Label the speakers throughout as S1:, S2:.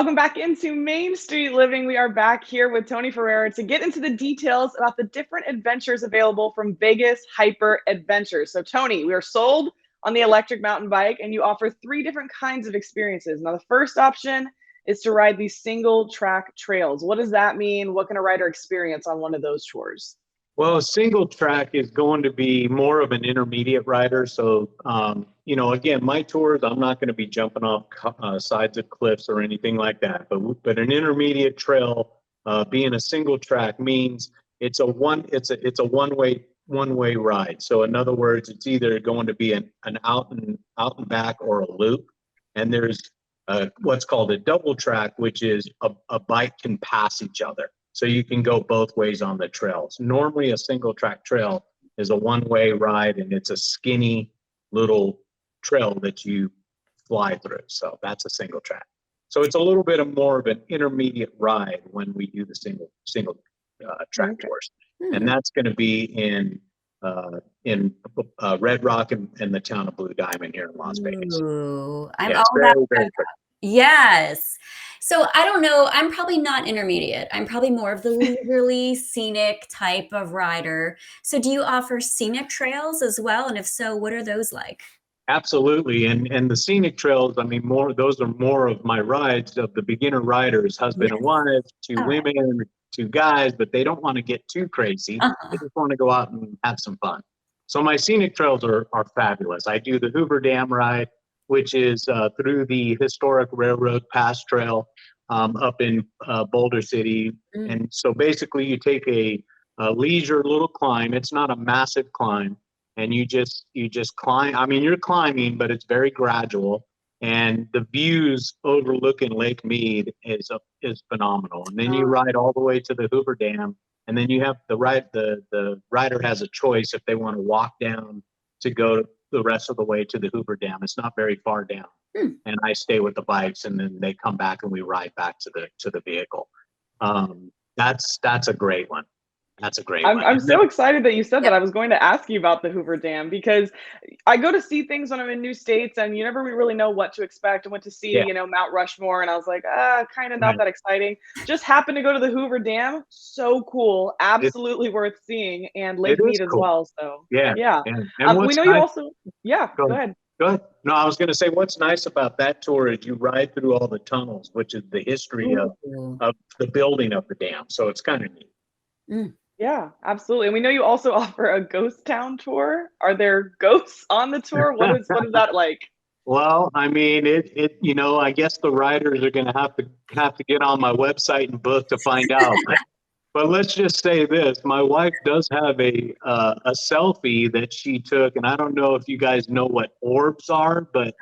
S1: Welcome back into Main Street Living. We are back here with Tony Ferreira to get into the details about the different adventures available from Vegas Hyper Adventures. So, Tony, we are sold on the electric mountain bike, and you offer three different kinds of experiences. Now, the first option is to ride these single track trails. What does that mean? What can a rider experience on one of those tours?
S2: Well, a single track is going to be more of an intermediate rider. So, again, my tours, I'm not going to be jumping off sides of cliffs or anything like that. But an intermediate trail, being a single track, means it's a one way ride. So, in other words, it's either going to be an out and back or a loop. And there's what's called a double track, which is a bike can pass each other. So you can go both ways on the trails. Normally, a single track trail is a one-way ride, and it's a skinny little trail that you fly through. So that's a single track. So it's a little bit more of an intermediate ride when we do the single track tours, and that's going to be in Red Rock and the town of Blue Diamond here in Las Vegas.
S3: Ooh, I'm all about Red Rock. Yes. So I don't know. I'm probably not intermediate. I'm probably more of the leisurely, scenic type of rider. So do you offer scenic trails as well? And if so, what are those like?
S2: Absolutely. And the scenic trails, I mean, those are more of my rides of the beginner riders, husband and wife, two women, two guys, but they don't want to get too crazy. They just want to go out and have some fun. So my scenic trails are fabulous. I do the Hoover Dam ride, which is through the historic railroad pass trail up in Boulder City. And so basically you take a leisure little climb. It's not a massive climb. And you just climb. I mean, you're climbing, but it's very gradual. And the views overlooking Lake Mead is phenomenal. And then you ride all the way to the Hoover Dam. And then you have the rider has a choice if they want to walk down to go the rest of the way to the Hoover Dam. It's not very far down. And I stay with the bikes, and then they come back and we ride back to the vehicle. That's a great one. That's a great one.
S1: I'm so excited that you said that. I was going to ask you about the Hoover Dam because I go to see things when I'm in new states, and you never really know what to expect. I went to see, Mount Rushmore, and I was like, kind of not that exciting. Just happened to go to the Hoover Dam. So cool. Absolutely worth seeing. And Lake Mead as well. So yeah.
S2: And
S1: we know you also, go ahead.
S2: Go ahead. No, I was going to say what's nice about that tour is you ride through all the tunnels, which is the history of the building of the dam. So it's kind of neat.
S1: Yeah, absolutely. And we know you also offer a ghost town tour. Are there ghosts on the tour? What is that like?
S2: Well, I mean, I guess the riders are going to have to get on my website and book to find out. But let's just say this: my wife does have a selfie that she took, and I don't know if you guys know what orbs are, but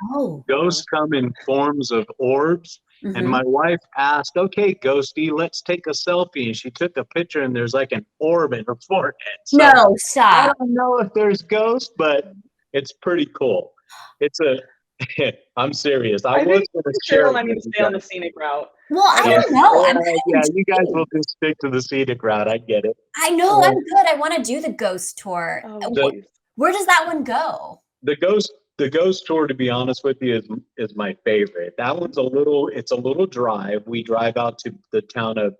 S2: ghosts come in forms of orbs. And my wife asked, "Okay, Ghosty, let's take a selfie." And she took a picture, and there's like an orb in her forehead. So
S3: no, stop.
S2: I don't know if there's ghosts, but it's pretty cool. I'm serious. I was going to share.
S1: I need to stay on the scenic route.
S3: Well, I don't know.
S2: You guys will just stick to the scenic route. I get it.
S3: I know. I'm good. I want to do the ghost tour. Where does that one go?
S2: The ghost tour, to be honest with you, is my favorite. That one's a little drive. We drive out to the town of,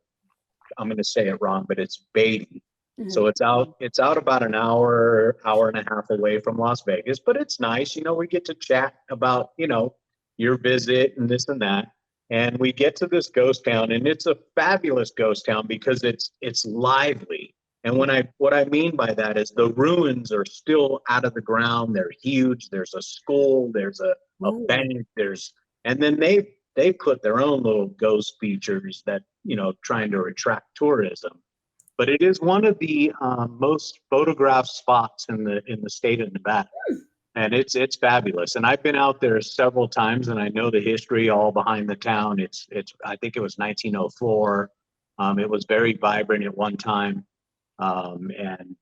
S2: I'm going to say it wrong, but it's Beatty. So it's out about an hour and a half away from Las Vegas, but it's nice. We get to chat about, your visit and this and that. And we get to this ghost town, and it's a fabulous ghost town because it's lively. And what I mean by that is the ruins are still out of the ground. They're huge. There's a school. There's a bank. And then they put their own little ghost features that trying to attract tourism. But it is one of the most photographed spots in the state of Nevada, and it's fabulous. And I've been out there several times, and I know the history all behind the town. It's I think it was 1904. It was very vibrant at one time. And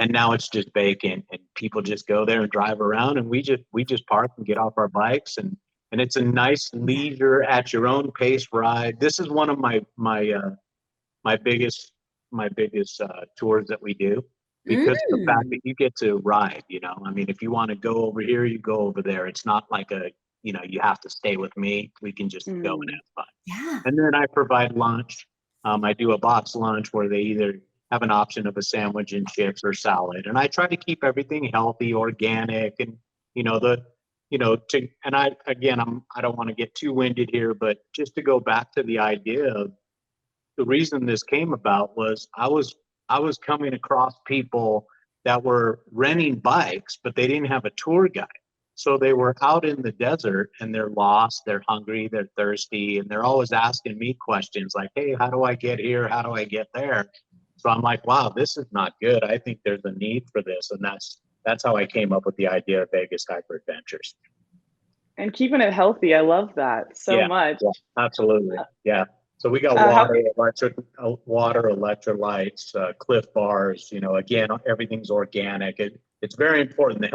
S2: now it's just vacant, and people just go there and drive around, and we just park and get off our bikes, and it's a nice leisure at your own pace ride. This is one of my biggest tours that we do because of the fact that you get to ride. I mean, if you want to go over here, you go over there. It's not like you know, you have to stay with me. We can just go and have fun.
S3: Yeah.
S2: And then I provide lunch. I do a box lunch where they either have an option of a sandwich and chips or salad. And I try to keep everything healthy, organic, and, you know, I don't want to get too winded here, but just to go back to the idea of the reason this came about was I was coming across people that were renting bikes, but they didn't have a tour guide. So they were out in the desert and they're lost, they're hungry, they're thirsty, and they're always asking me questions like, hey, how do I get here? How do I get there? So I'm like, wow, this is not good. I think there's a need for this. And that's how I came up with the idea of Vegas Hyper Adventures.
S1: And keeping it healthy. I love that so much.
S2: Yeah, absolutely. Yeah. So we got water, electrolytes, Cliff Bars, you know, again, everything's organic. It's very important. The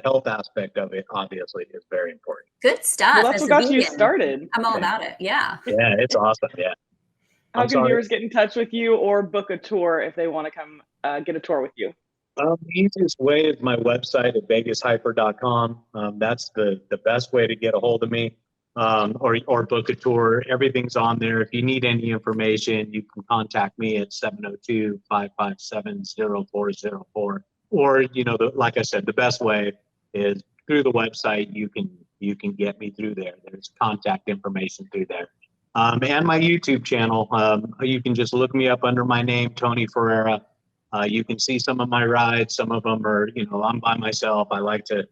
S2: health aspect of it obviously is very important.
S3: Good stuff.
S1: Well, that's what got you started.
S3: I'm all about it. Yeah.
S2: Yeah, it's awesome. Yeah.
S1: How can viewers get in touch with you or book a tour if they want to come get a tour with you?
S2: The easiest way is my website at vegashyper.com. That's the best way to get a hold of me, or book a tour. Everything's on there. If you need any information, you can contact me at 702-557-0404. Or, you know, like I said, the best way is through the website. You can get me through there. There's contact information through there. And my YouTube channel. You can just look me up under my name, Tony Ferreira. You can see some of my rides. Some of them are, you know, I'm by myself. I like to,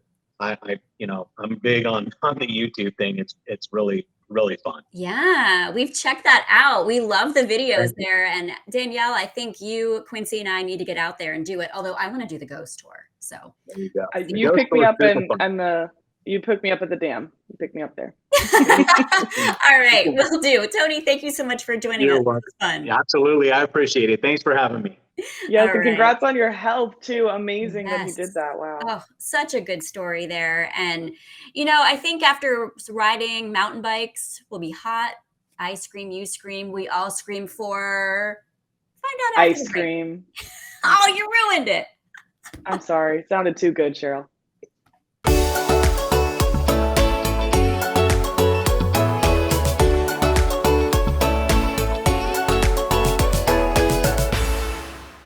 S2: you know, I'm big on the YouTube thing. It's really, really fun.
S3: Yeah, we've checked that out. We love the videos there. And Danielle, I think you, Quincy, and I need to get out there and do it. Although I want to do the ghost tour. So
S2: there you go.
S1: You pick me up you pick me up at the dam. You pick me up there.
S3: All right, will do. Tony, thank you so much for joining us. It was fun.
S2: Yeah, absolutely. I appreciate it. Thanks for having me.
S1: Yes, and congrats on your health too. Amazing that you did that. Wow.
S3: Oh, such a good story there. And, you know, I think after riding mountain bikes, we'll be hot. I scream, you scream. We all scream for, find out after
S1: ice cream.
S3: Oh, you ruined it.
S1: I'm sorry. It sounded too good, Cheryl.